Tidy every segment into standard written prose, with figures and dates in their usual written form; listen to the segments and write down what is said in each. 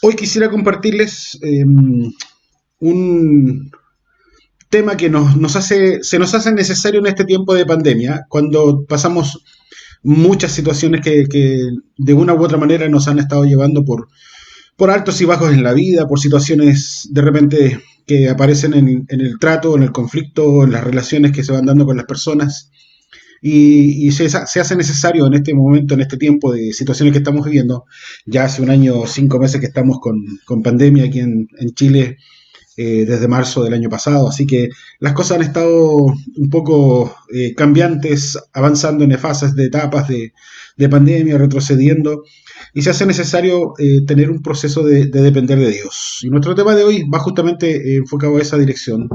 Hoy quisiera compartirles un tema que se nos hace necesario en este tiempo de pandemia, cuando pasamos muchas situaciones que de una u otra manera nos han estado llevando por altos y bajos en la vida, por situaciones de repente que aparecen en el trato, en el conflicto, en las relaciones que se van dando con las personas. Y se hace necesario en este momento, en este tiempo de situaciones que estamos viviendo. Ya hace un año, 5 meses que estamos con pandemia aquí en Chile, desde marzo del año pasado, así que las cosas han estado un poco cambiantes, avanzando en fases de etapas de pandemia, retrocediendo, y se hace necesario tener un proceso de depender de Dios. Y nuestro tema de hoy va justamente enfocado a esa dirección: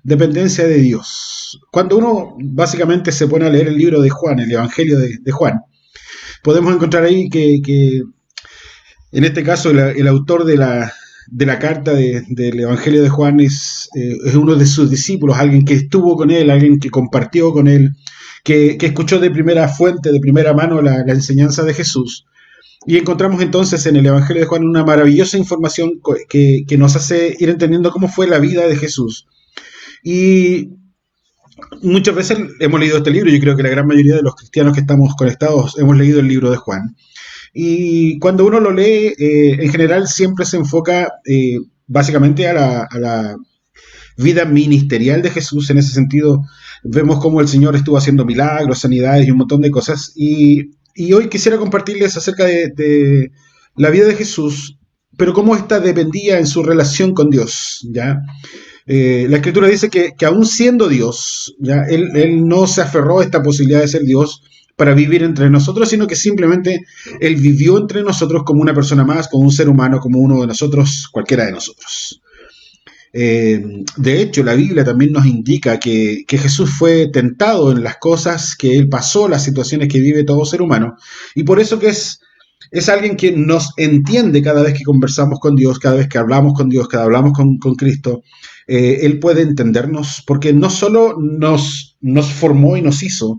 dependencia de Dios. Cuando uno básicamente se pone a leer el libro de Juan, el Evangelio de Juan, podemos encontrar ahí que en este caso el autor de la carta del Evangelio de Juan es uno de sus discípulos, alguien que estuvo con él, alguien que compartió con él, que escuchó de primera fuente, de primera mano la enseñanza de Jesús. Y encontramos entonces en el Evangelio de Juan una maravillosa información que nos hace ir entendiendo cómo fue la vida de Jesús. Y muchas veces hemos leído este libro, yo creo que la gran mayoría de los cristianos que estamos conectados hemos leído el libro de Juan. Y cuando uno lo lee, en general siempre se enfoca básicamente a la vida ministerial de Jesús. En ese sentido, vemos cómo el Señor estuvo haciendo milagros, sanidades y un montón de cosas. Y hoy quisiera compartirles acerca de la vida de Jesús, pero cómo ésta dependía en su relación con Dios, ¿ya? La Escritura dice que aún siendo Dios, ¿ya? Él no se aferró a esta posibilidad de ser Dios para vivir entre nosotros, sino que simplemente Él vivió entre nosotros como una persona más, como un ser humano, como uno de nosotros, cualquiera de nosotros. De hecho, la Biblia también nos indica que Jesús fue tentado en las cosas que Él pasó, las situaciones que vive todo ser humano, y por eso que es alguien que nos entiende cada vez que conversamos con Dios, cada vez que hablamos con Dios, cada vez que hablamos con Cristo. Él puede entendernos porque no solo nos formó y nos hizo.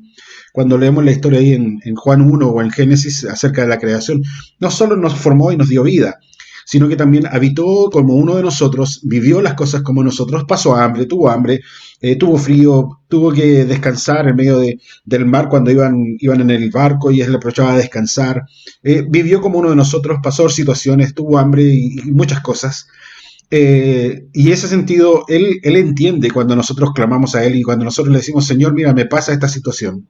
Cuando leemos la historia ahí en Juan 1 o en Génesis acerca de la creación, no solo nos formó y nos dio vida, sino que también habitó como uno de nosotros, vivió las cosas como nosotros, pasó hambre, tuvo frío, tuvo que descansar en medio del mar cuando iban en el barco y él le aprovechaba a descansar, vivió como uno de nosotros, pasó situaciones, tuvo hambre y muchas cosas. Y ese sentido, él entiende cuando nosotros clamamos a Él y cuando nosotros le decimos, Señor, mira, me pasa esta situación.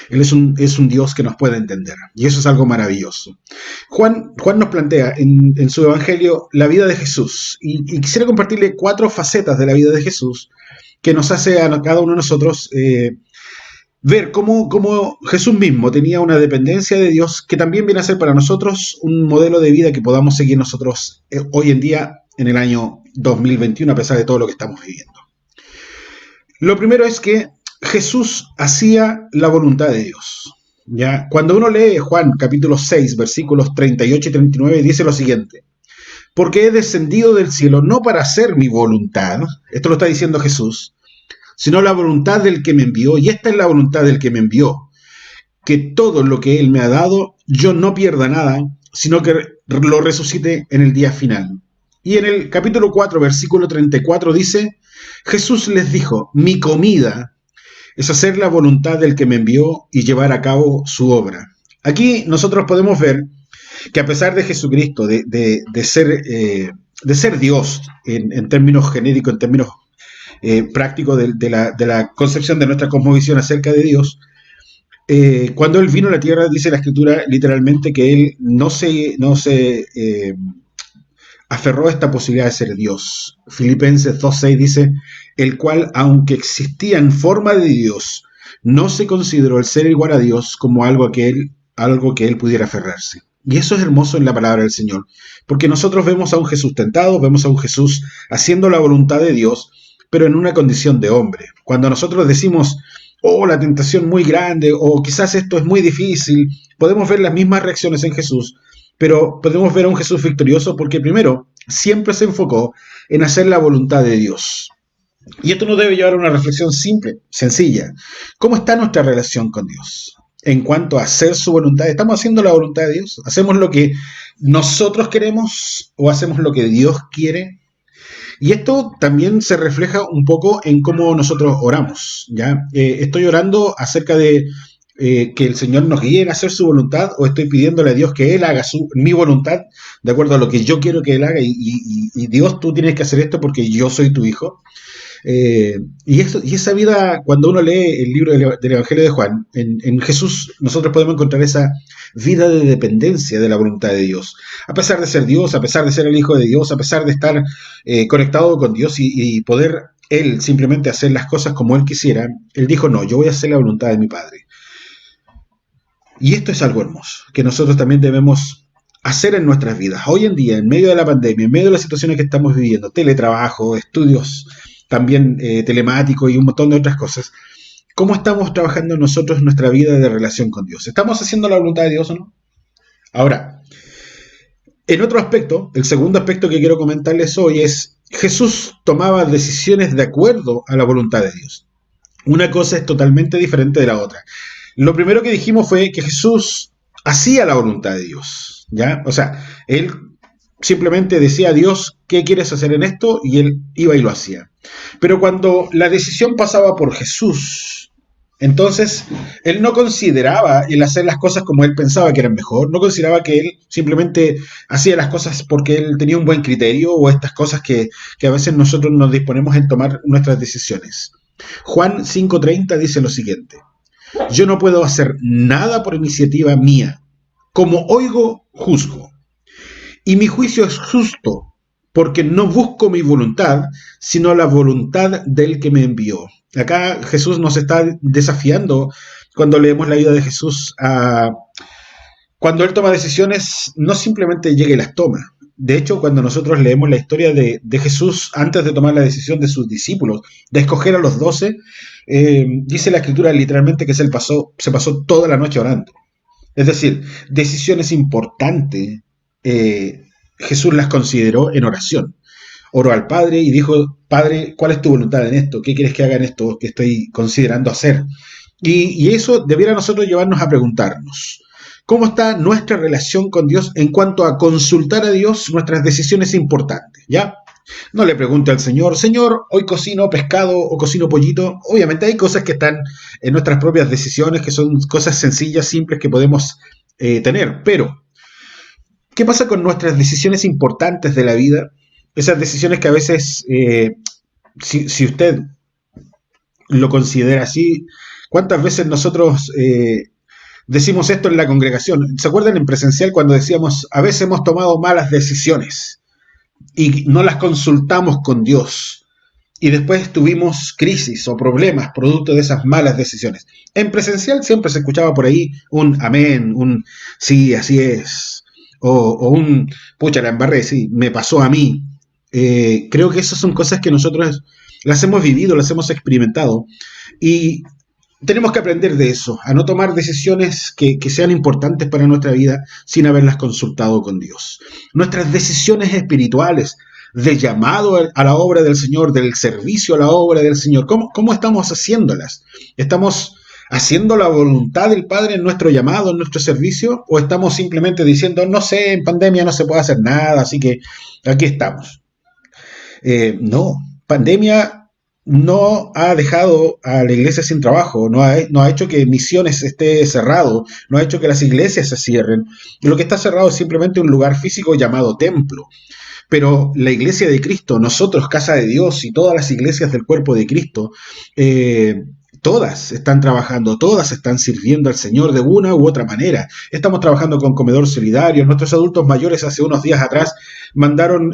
Él es un Dios que nos puede entender. Y eso es algo maravilloso. Juan nos plantea en su Evangelio la vida de Jesús. Y quisiera compartirle 4 facetas de la vida de Jesús que nos hace a cada uno de nosotros ver cómo Jesús mismo tenía una dependencia de Dios que también viene a ser para nosotros un modelo de vida que podamos seguir nosotros hoy en día en el año 2021, a pesar de todo lo que estamos viviendo. Lo primero es que Jesús hacía la voluntad de Dios. ¿Ya? Cuando uno lee Juan capítulo 6, versículos 38 y 39, dice lo siguiente: porque he descendido del cielo no para hacer mi voluntad, esto lo está diciendo Jesús, sino la voluntad del que me envió, y esta es la voluntad del que me envió, que todo lo que Él me ha dado, yo no pierda nada, sino que lo resucite en el día final. Y en el capítulo 4, versículo 34 dice, Jesús les dijo, mi comida es hacer la voluntad del que me envió y llevar a cabo su obra. Aquí nosotros podemos ver que a pesar de Jesucristo, de ser Dios en términos genéricos, en términos prácticos de la concepción de nuestra cosmovisión acerca de Dios, cuando Él vino a la tierra, dice la Escritura literalmente que Él no se aferró a esta posibilidad de ser Dios. Filipenses 2:6 dice, el cual, aunque existía en forma de Dios, no se consideró el ser igual a Dios como algo que él pudiera aferrarse. Y eso es hermoso en la palabra del Señor, porque nosotros vemos a un Jesús tentado, vemos a un Jesús haciendo la voluntad de Dios, pero en una condición de hombre. Cuando nosotros decimos, oh, la tentación muy grande, o quizás esto es muy difícil, podemos ver las mismas reacciones en Jesús, pero podemos ver a un Jesús victorioso porque primero siempre se enfocó en hacer la voluntad de Dios. Y esto nos debe llevar a una reflexión simple, sencilla. ¿Cómo está nuestra relación con Dios? En cuanto a hacer su voluntad, ¿estamos haciendo la voluntad de Dios? ¿Hacemos lo que ¿Nosotros queremos o hacemos lo que Dios quiere? Y esto también se refleja un poco en cómo nosotros oramos, ¿ya? Estoy orando acerca de que el Señor nos guíe en hacer su voluntad, o estoy pidiéndole a Dios que Él haga mi voluntad de acuerdo a lo que yo quiero que Él haga, y Dios, tú tienes que hacer esto porque yo soy tu hijo. Y esa vida, cuando uno lee el libro del Evangelio de Juan, en Jesús nosotros podemos encontrar esa vida de dependencia de la voluntad de Dios. A pesar de ser Dios, a pesar de ser el Hijo de Dios, a pesar de estar conectado con Dios y poder Él simplemente hacer las cosas como Él quisiera, Él dijo, no, yo voy a hacer la voluntad de mi Padre. Y esto es algo hermoso, que nosotros también debemos hacer en nuestras vidas. Hoy en día, en medio de la pandemia, en medio de las situaciones que estamos viviendo, teletrabajo, estudios también telemáticos y un montón de otras cosas, ¿cómo estamos trabajando nosotros en nuestra vida de relación con Dios? ¿Estamos haciendo la voluntad de Dios o no? Ahora, en otro aspecto, el segundo aspecto que quiero comentarles hoy es, Jesús tomaba decisiones de acuerdo a la voluntad de Dios. Una cosa es totalmente diferente de la otra. Lo primero que dijimos fue que Jesús hacía la voluntad de Dios, ¿ya? O sea, Él simplemente decía a Dios, ¿qué quieres hacer en esto? Y Él iba y lo hacía. Pero cuando la decisión pasaba por Jesús, entonces Él no consideraba el hacer las cosas como Él pensaba que eran mejor, no consideraba que Él simplemente hacía las cosas porque Él tenía un buen criterio, o estas cosas que a veces nosotros nos disponemos en tomar nuestras decisiones. Juan 5:30 dice lo siguiente: yo no puedo hacer nada por iniciativa mía. Como oigo, juzgo. Y mi juicio es justo, porque no busco mi voluntad, sino la voluntad del que me envió. Acá Jesús nos está desafiando cuando leemos la vida de Jesús. Cuando Él toma decisiones, no simplemente llega y las toma. De hecho, cuando nosotros leemos la historia de Jesús antes de tomar la decisión de sus discípulos, de escoger a los 12, dice la escritura literalmente que se pasó toda la noche orando. Es decir, decisiones importantes, Jesús las consideró en oración. Oró al Padre y dijo, Padre, ¿cuál es tu voluntad en esto? ¿Qué quieres que haga en esto que estoy considerando hacer? Y eso debiera nosotros llevarnos a preguntarnos, ¿cómo está nuestra relación con Dios en cuanto a consultar a Dios nuestras decisiones importantes? ¿Ya? No le pregunte al Señor, Señor, hoy cocino pescado o cocino pollito. Obviamente hay cosas que están en nuestras propias decisiones, que son cosas sencillas, simples que podemos tener. Pero, ¿qué pasa con nuestras decisiones importantes de la vida? Esas decisiones que a veces, si usted lo considera así, ¿cuántas veces nosotros decimos esto en la congregación? ¿Se acuerdan en presencial cuando decíamos, a veces hemos tomado malas decisiones y no las consultamos con Dios? Y después tuvimos crisis o problemas producto de esas malas decisiones. En presencial siempre se escuchaba por ahí un amén, un sí, así es, o un pucha, la embarré, sí, me pasó a mí. Creo que esas son cosas que nosotros las hemos vivido, las hemos experimentado, y tenemos que aprender de eso, a no tomar decisiones que sean importantes para nuestra vida sin haberlas consultado con Dios. Nuestras decisiones espirituales de llamado a la obra del Señor, del servicio a la obra del Señor, ¿cómo estamos haciéndolas? ¿Estamos haciendo la voluntad del Padre en nuestro llamado, en nuestro servicio? ¿O estamos simplemente diciendo, no sé, en pandemia no se puede hacer nada, así que aquí estamos? No, pandemia no ha dejado a la iglesia sin trabajo, no ha hecho que misiones esté cerrado, no ha hecho que las iglesias se cierren. Lo que está cerrado es simplemente un lugar físico llamado templo. Pero la iglesia de Cristo, nosotros, casa de Dios, y todas las iglesias del cuerpo de Cristo, todas están trabajando, todas están sirviendo al Señor de una u otra manera. Estamos trabajando con comedor solidario. Nuestros adultos mayores hace unos días atrás mandaron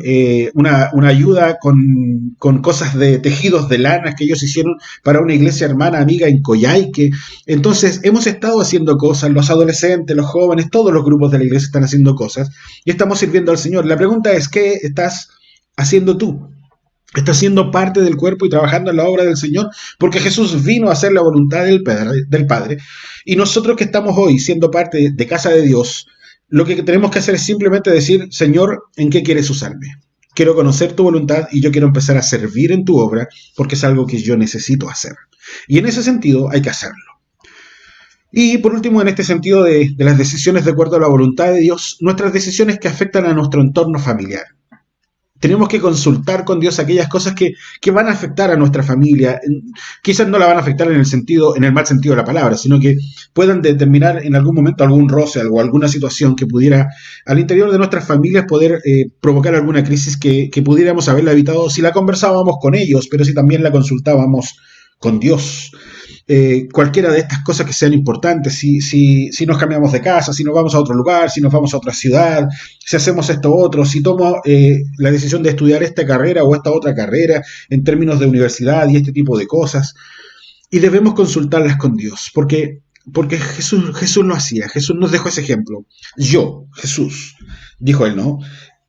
una ayuda con cosas de tejidos de lana que ellos hicieron para una iglesia hermana amiga en Coyhaique. Entonces hemos estado haciendo cosas, los adolescentes, los jóvenes, todos los grupos de la iglesia están haciendo cosas y estamos sirviendo al Señor. La pregunta es, ¿qué estás haciendo tú? ¿Estás siendo parte del cuerpo y trabajando en la obra del Señor? Porque Jesús vino a hacer la voluntad del Padre. Y nosotros que estamos hoy siendo parte de casa de Dios, lo que tenemos que hacer es simplemente decir, Señor, ¿en qué quieres usarme? Quiero conocer tu voluntad y yo quiero empezar a servir en tu obra porque es algo que yo necesito hacer. Y en ese sentido hay que hacerlo. Y por último, en este sentido de las decisiones de acuerdo a la voluntad de Dios, nuestras decisiones que afectan a nuestro entorno familiar. Tenemos que consultar con Dios aquellas cosas que van a afectar a nuestra familia. Quizás no la van a afectar en el sentido, en el mal sentido de la palabra, sino que puedan determinar en algún momento algún roce, algo, alguna situación que pudiera al interior de nuestras familias poder provocar alguna crisis que pudiéramos haberla evitado si la conversábamos con ellos, pero si también la consultábamos con Dios. Cualquiera de estas cosas que sean importantes, si nos cambiamos de casa, si nos vamos a otro lugar, si nos vamos a otra ciudad, si hacemos esto otro, si tomo la decisión de estudiar esta carrera o esta otra carrera en términos de universidad y este tipo de cosas. Y debemos consultarlas con Dios, porque Jesús lo hacía, Jesús nos dejó ese ejemplo. Yo, Jesús, dijo él, ¿no?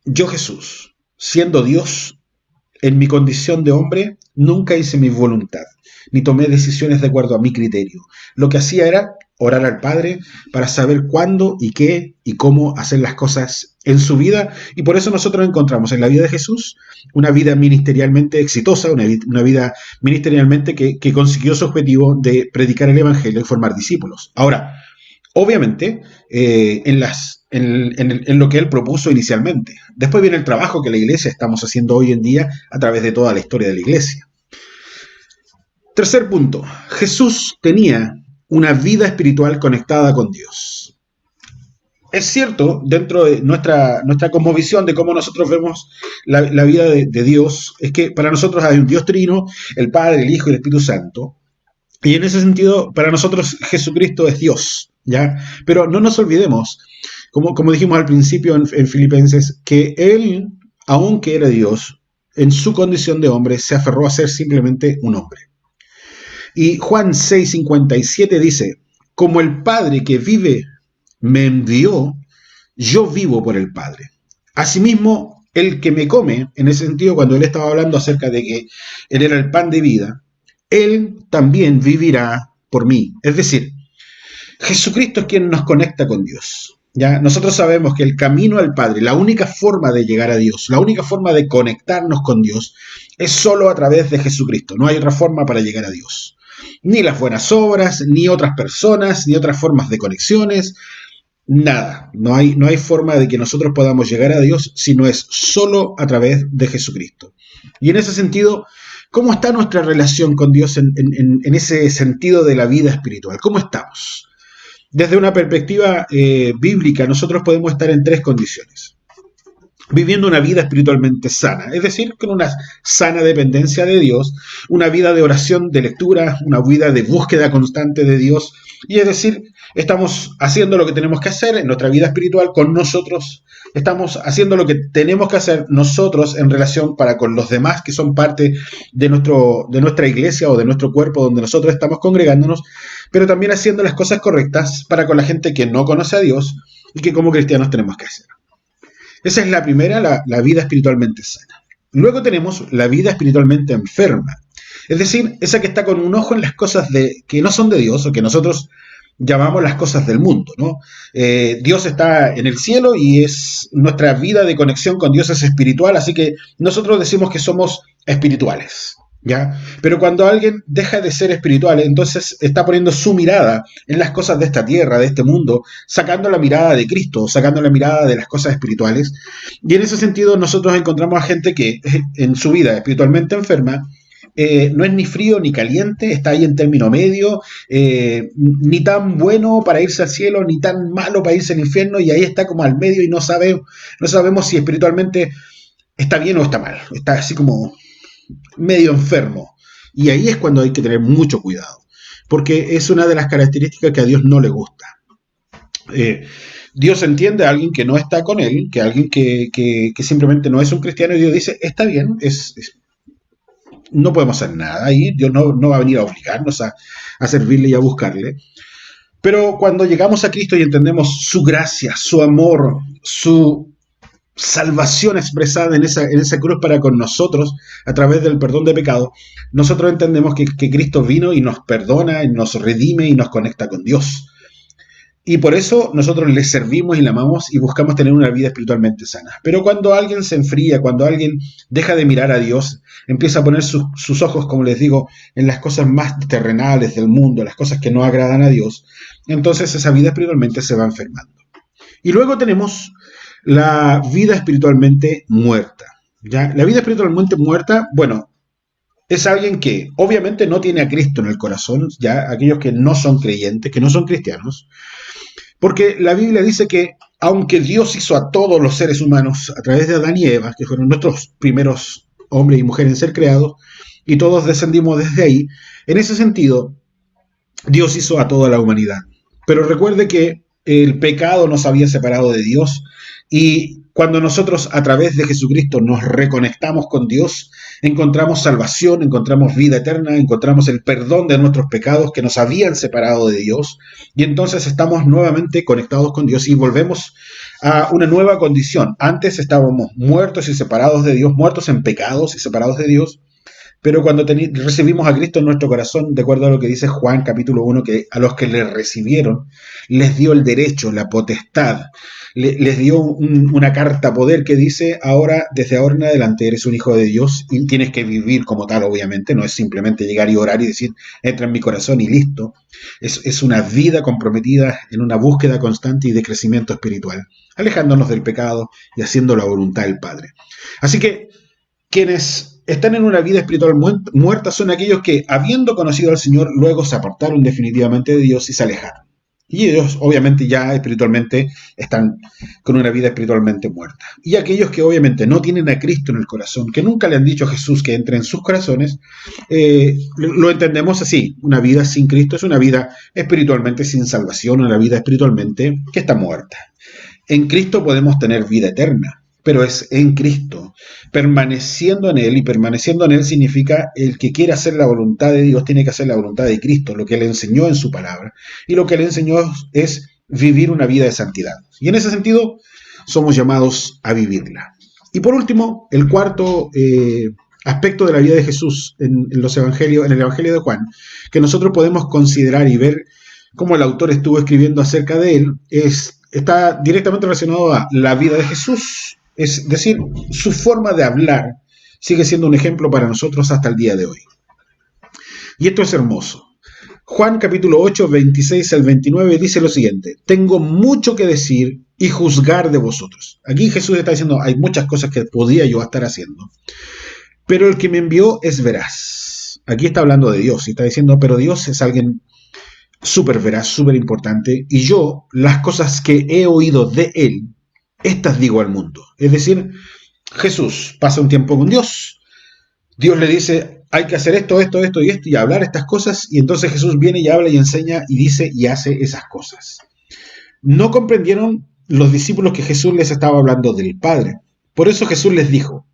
Yo, Jesús, siendo Dios, en mi condición de hombre, nunca hice mi voluntad, ni tomé decisiones de acuerdo a mi criterio. Lo que hacía era orar al Padre para saber cuándo y qué y cómo hacer las cosas en su vida. Y por eso nosotros encontramos en la vida de Jesús una vida ministerialmente exitosa, una vida ministerialmente que consiguió su objetivo de predicar el Evangelio y formar discípulos. Ahora, obviamente, en lo que él propuso inicialmente. Después viene el trabajo que la iglesia estamos haciendo hoy en día a través de toda la historia de la iglesia. Tercer punto, Jesús tenía una vida espiritual conectada con Dios. Es cierto, dentro de nuestra cosmovisión de cómo nosotros vemos la vida de Dios, es que para nosotros hay un Dios trino, el Padre, el Hijo y el Espíritu Santo. Y en ese sentido, para nosotros Jesucristo es Dios, ¿ya? Pero no nos olvidemos, como dijimos al principio en Filipenses, que Él, aunque era Dios, en su condición de hombre, se aferró a ser simplemente un hombre. Y Juan 6:57 dice, como el Padre que vive me envió, yo vivo por el Padre. Asimismo, el que me come, en ese sentido, cuando él estaba hablando acerca de que él era el pan de vida, él también vivirá por mí. Es decir, Jesucristo es quien nos conecta con Dios. ¿Ya? Nosotros sabemos que el camino al Padre, la única forma de llegar a Dios, la única forma de conectarnos con Dios, es solo a través de Jesucristo. No hay otra forma para llegar a Dios. Ni las buenas obras, ni otras personas, ni otras formas de conexiones, nada. No hay forma de que nosotros podamos llegar a Dios si no es solo a través de Jesucristo. Y en ese sentido, ¿cómo está nuestra relación con Dios en ese sentido de la vida espiritual? ¿Cómo estamos? Desde una perspectiva bíblica, nosotros podemos estar en tres condiciones. Viviendo una vida espiritualmente sana, es decir, con una sana dependencia de Dios, una vida de oración, de lectura, una vida de búsqueda constante de Dios, y es decir, estamos haciendo lo que tenemos que hacer en nuestra vida espiritual con nosotros, estamos haciendo lo que tenemos que hacer nosotros en relación para con los demás que son parte de nuestra iglesia o de nuestro cuerpo donde nosotros estamos congregándonos, pero también haciendo las cosas correctas para con la gente que no conoce a Dios y que como cristianos tenemos que hacer. Esa es la primera, la vida espiritualmente sana. Luego tenemos la vida espiritualmente enferma. Es decir, esa que está con un ojo en las cosas que no son de Dios o que nosotros llamamos las cosas del mundo, ¿no? Dios está en el cielo y nuestra vida de conexión con Dios es espiritual, así que nosotros decimos que somos espirituales. ¿Ya? Pero cuando alguien deja de ser espiritual, entonces está poniendo su mirada en las cosas de esta tierra, de este mundo, sacando la mirada de Cristo, sacando la mirada de las cosas espirituales. Y en ese sentido nosotros encontramos a gente que en su vida espiritualmente enferma no es ni frío ni caliente, está ahí en término medio, ni tan bueno para irse al cielo, ni tan malo para irse al infierno, y ahí está como al medio y no sabemos si espiritualmente está bien o está mal, está así como medio enfermo. Y ahí es cuando hay que tener mucho cuidado, porque es una de las características que a Dios no le gusta. Dios entiende a alguien que no está con él, que a alguien que simplemente no es un cristiano, y Dios dice, está bien, no podemos hacer nada ahí, Dios no va a venir a obligarnos a servirle y a buscarle. Pero cuando llegamos a Cristo y entendemos su gracia, su amor, su salvación expresada en esa cruz para con nosotros a través del perdón de pecado, nosotros entendemos que Cristo vino y nos perdona, y nos redime y nos conecta con Dios. Y por eso nosotros le servimos y le amamos y buscamos tener una vida espiritualmente sana. Pero cuando alguien se enfría, cuando alguien deja de mirar a Dios, empieza a poner sus ojos, como les digo, en las cosas más terrenales del mundo, las cosas que no agradan a Dios, entonces esa vida espiritualmente se va enfermando. Y luego tenemos la vida espiritualmente muerta. ¿Ya? La vida espiritualmente muerta, bueno, es alguien que obviamente no tiene a Cristo en el corazón, ya aquellos que no son creyentes, que no son cristianos, porque la Biblia dice que aunque Dios hizo a todos los seres humanos a través de Adán y Eva, que fueron nuestros primeros hombres y mujeres en ser creados, y todos descendimos desde ahí, en ese sentido, Dios hizo a toda la humanidad. Pero recuerde que el pecado nos había separado de Dios y cuando nosotros a través de Jesucristo nos reconectamos con Dios, encontramos salvación, encontramos vida eterna, encontramos el perdón de nuestros pecados que nos habían separado de Dios y entonces estamos nuevamente conectados con Dios y volvemos a una nueva condición. Antes estábamos muertos y separados de Dios, muertos en pecados y separados de Dios, pero cuando recibimos a Cristo en nuestro corazón, de acuerdo a lo que dice Juan capítulo 1, que a los que le recibieron les dio el derecho, la potestad, les dio una carta poder que dice, ahora, desde ahora en adelante eres un hijo de Dios y tienes que vivir como tal, obviamente, no es simplemente llegar y orar y decir, entra en mi corazón y listo. Es una vida comprometida en una búsqueda constante y de crecimiento espiritual, alejándonos del pecado y haciendo la voluntad del Padre. Así que quienes están en una vida espiritual muerta son aquellos que, habiendo conocido al Señor, luego se apartaron definitivamente de Dios y se alejaron. Y ellos, obviamente, ya espiritualmente están con una vida espiritualmente muerta. Y aquellos que, obviamente, no tienen a Cristo en el corazón, que nunca le han dicho a Jesús que entre en sus corazones, lo entendemos así. Una vida sin Cristo es una vida espiritualmente sin salvación, una vida espiritualmente que está muerta. En Cristo podemos tener vida eterna, pero es en Cristo. Permaneciendo en Él, y permaneciendo en Él significa el que quiere hacer la voluntad de Dios tiene que hacer la voluntad de Cristo, lo que Él enseñó en su palabra. Y lo que Él enseñó es vivir una vida de santidad. Y en ese sentido, somos llamados a vivirla. Y por último, el cuarto aspecto de la vida de Jesús en los evangelios, en el Evangelio de Juan, que nosotros podemos considerar y ver cómo el autor estuvo escribiendo acerca de él, está directamente relacionado a la vida de Jesús. Es decir, su forma de hablar sigue siendo un ejemplo para nosotros hasta el día de hoy. Y esto es hermoso. Juan capítulo 8, 26 al 29 dice lo siguiente: tengo mucho que decir y juzgar de vosotros. Aquí Jesús está diciendo, hay muchas cosas que podía yo estar haciendo, pero el que me envió es veraz. Aquí está hablando de Dios y está diciendo, pero Dios es alguien súper veraz, súper importante, y yo las cosas que he oído de él, estas digo al mundo. Es decir, Jesús pasa un tiempo con Dios, Dios le dice, hay que hacer esto, esto, esto y esto, y hablar estas cosas, y entonces Jesús viene y habla y enseña y dice y hace esas cosas. No comprendieron los discípulos que Jesús les estaba hablando del Padre. Por eso Jesús les dijo,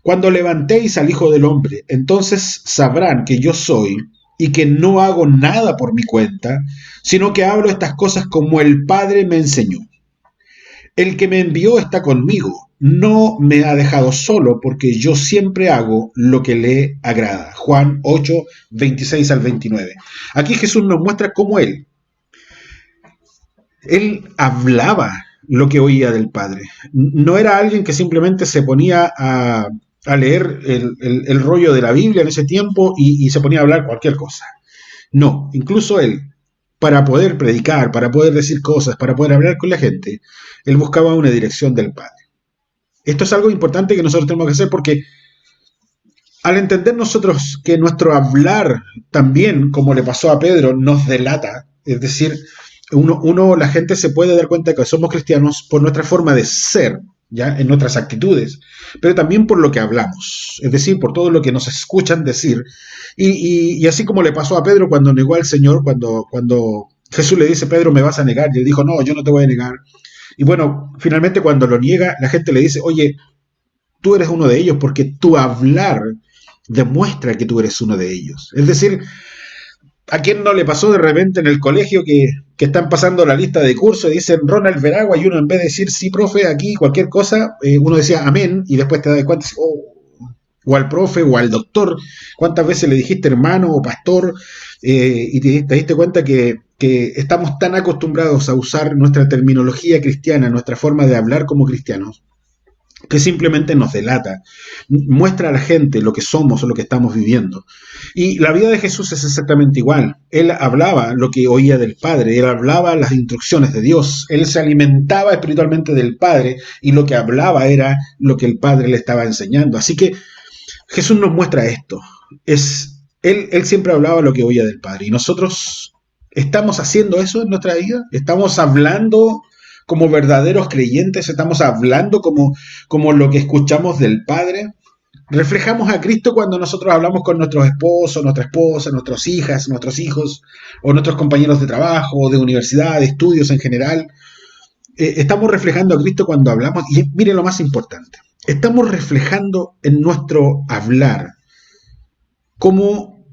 cuando levantéis al Hijo del Hombre, entonces sabrán que yo soy y que no hago nada por mi cuenta, sino que hablo estas cosas como el Padre me enseñó. El que me envió está conmigo, no me ha dejado solo, porque yo siempre hago lo que le agrada. Juan 8, 26 al 29. Aquí Jesús nos muestra cómo él hablaba lo que oía del Padre. No era alguien que simplemente se ponía a leer el rollo de la Biblia en ese tiempo y se ponía a hablar cualquier cosa. No, incluso él, para poder predicar, para poder decir cosas, para poder hablar con la gente, él buscaba una dirección del Padre. Esto es algo importante que nosotros tenemos que hacer porque al entender nosotros que nuestro hablar también, como le pasó a Pedro, nos delata, es decir, la gente se puede dar cuenta que somos cristianos por nuestra forma de ser, ¿ya? En nuestras actitudes, pero también por lo que hablamos, es decir, por todo lo que nos escuchan decir. Y así como le pasó a Pedro cuando negó al Señor, cuando Jesús le dice, Pedro, me vas a negar, y él dijo, no, yo no te voy a negar. Y bueno, finalmente cuando lo niega, la gente le dice, oye, tú eres uno de ellos porque tu hablar demuestra que tú eres uno de ellos. Es decir, ¿a quién no le pasó de repente en el colegio que están pasando la lista de cursos y dicen Ronald Veragua y uno en vez de decir sí, profe, aquí cualquier cosa, uno decía amén y después te das cuenta, oh, o al profe o al doctor. ¿Cuántas veces le dijiste hermano o pastor? Y te diste cuenta que estamos tan acostumbrados a usar nuestra terminología cristiana, nuestra forma de hablar como cristianos, que simplemente nos delata, muestra a la gente lo que somos o lo que estamos viviendo. Y la vida de Jesús es exactamente igual. Él hablaba lo que oía del Padre, él hablaba las instrucciones de Dios, él se alimentaba espiritualmente del Padre y lo que hablaba era lo que el Padre le estaba enseñando. Así que Jesús nos muestra esto. Él siempre hablaba lo que oía del Padre y nosotros estamos haciendo eso en nuestra vida, estamos hablando como verdaderos creyentes, estamos hablando como lo que escuchamos del Padre. Reflejamos a Cristo cuando nosotros hablamos con nuestros esposos, nuestra esposa, nuestras hijas, nuestros hijos, o nuestros compañeros de trabajo, de universidad, de estudios en general. Estamos reflejando a Cristo cuando hablamos, y miren lo más importante, estamos reflejando en nuestro hablar cómo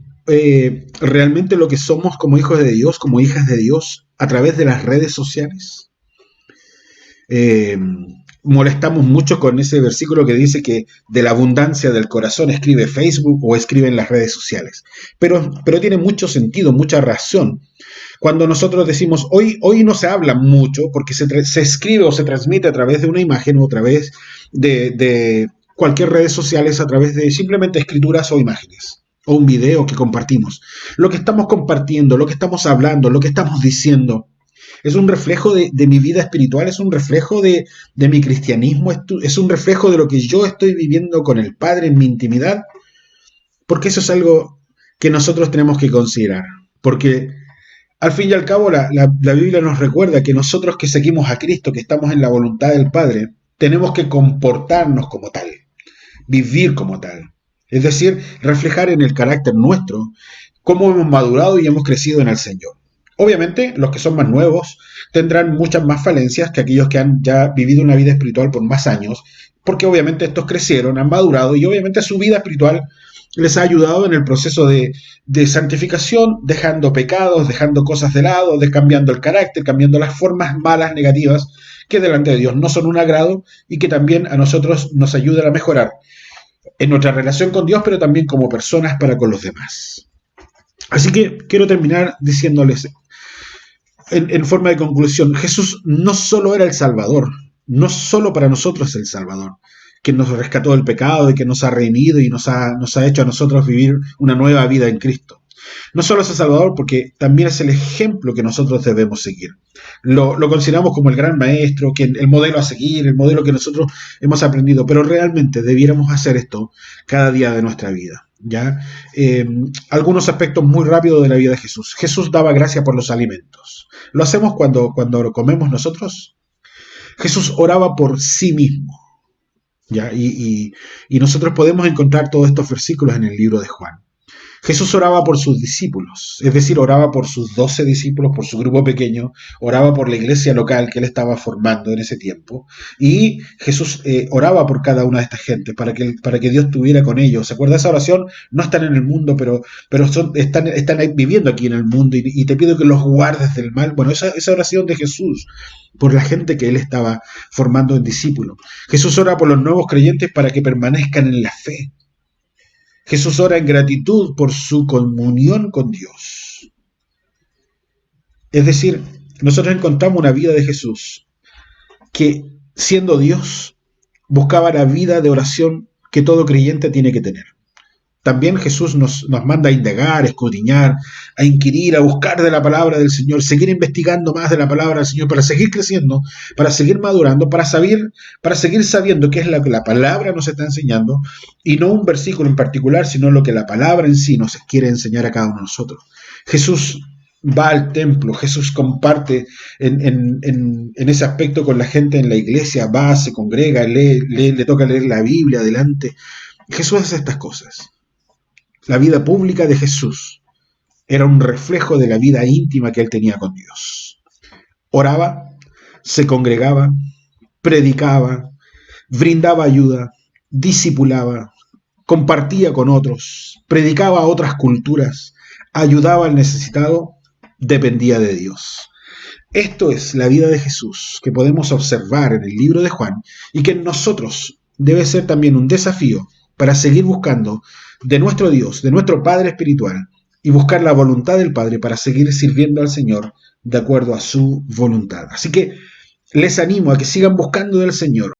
realmente lo que somos como hijos de Dios, como hijas de Dios, a través de las redes sociales. Molestamos mucho con ese versículo que dice que de la abundancia del corazón escribe Facebook o escribe en las redes sociales. Pero tiene mucho sentido, mucha razón. Cuando nosotros decimos, hoy no se habla mucho porque se escribe o se transmite a través de una imagen o a través de cualquier redes sociales, a través de simplemente escrituras o imágenes o un video que compartimos. Lo que estamos compartiendo, lo que estamos hablando, lo que estamos diciendo, es un reflejo de mi vida espiritual, es un reflejo de mi cristianismo, es un reflejo de lo que yo estoy viviendo con el Padre en mi intimidad, porque eso es algo que nosotros tenemos que considerar. Porque al fin y al cabo la Biblia nos recuerda que nosotros que seguimos a Cristo, que estamos en la voluntad del Padre, tenemos que comportarnos como tal, vivir como tal. Es decir, reflejar en el carácter nuestro cómo hemos madurado y hemos crecido en el Señor. Obviamente, los que son más nuevos tendrán muchas más falencias que aquellos que han ya vivido una vida espiritual por más años, porque obviamente estos crecieron, han madurado y obviamente su vida espiritual les ha ayudado en el proceso de santificación, dejando pecados, dejando cosas de lado, cambiando el carácter, cambiando las formas malas, negativas, que delante de Dios no son un agrado y que también a nosotros nos ayudan a mejorar en nuestra relación con Dios, pero también como personas para con los demás. Así que quiero terminar diciéndoles en forma de conclusión, Jesús no solo era el Salvador, no solo para nosotros el Salvador, que nos rescató del pecado y que nos ha redimido y nos ha hecho a nosotros vivir una nueva vida en Cristo. No solo es el Salvador, porque también es el ejemplo que nosotros debemos seguir. Lo consideramos como el gran maestro, el modelo a seguir, el modelo que nosotros hemos aprendido, pero realmente debiéramos hacer esto cada día de nuestra vida. ¿Ya? Algunos aspectos muy rápidos de la vida de Jesús. Jesús daba gracia por los alimentos. ¿Lo hacemos cuando comemos nosotros? Jesús oraba por sí mismo. ¿Ya? Y nosotros podemos encontrar todos estos versículos en el libro de Juan. Jesús oraba por sus discípulos, es decir, oraba por sus 12 discípulos, por su grupo pequeño, oraba por la iglesia local que él estaba formando en ese tiempo, y Jesús oraba por cada una de estas gentes para que Dios estuviera con ellos. ¿Se acuerda esa oración? No están en el mundo, pero están viviendo aquí en el mundo y te pido que los guardes del mal. Bueno, esa oración de Jesús por la gente que él estaba formando en discípulos. Jesús ora por los nuevos creyentes para que permanezcan en la fe. Jesús ora en gratitud por su comunión con Dios. Es decir, nosotros encontramos una vida de Jesús que, siendo Dios, buscaba la vida de oración que todo creyente tiene que tener. También Jesús nos manda a indagar, a escudriñar, a inquirir, a buscar de la palabra del Señor, seguir investigando más de la palabra del Señor para seguir creciendo, para seguir madurando, para seguir sabiendo qué es lo que la palabra nos está enseñando, y no un versículo en particular, sino lo que la palabra en sí nos quiere enseñar a cada uno de nosotros. Jesús va al templo, Jesús comparte en ese aspecto con la gente en la iglesia, va, se congrega, le toca leer la Biblia adelante. Jesús hace estas cosas. La vida pública de Jesús era un reflejo de la vida íntima que él tenía con Dios. Oraba, se congregaba, predicaba, brindaba ayuda, discipulaba, compartía con otros, predicaba a otras culturas, ayudaba al necesitado, dependía de Dios. Esto es la vida de Jesús que podemos observar en el libro de Juan y que en nosotros debe ser también un desafío para seguir buscando de nuestro Dios, de nuestro Padre espiritual, y buscar la voluntad del Padre para seguir sirviendo al Señor de acuerdo a su voluntad. Así que les animo a que sigan buscando del Señor.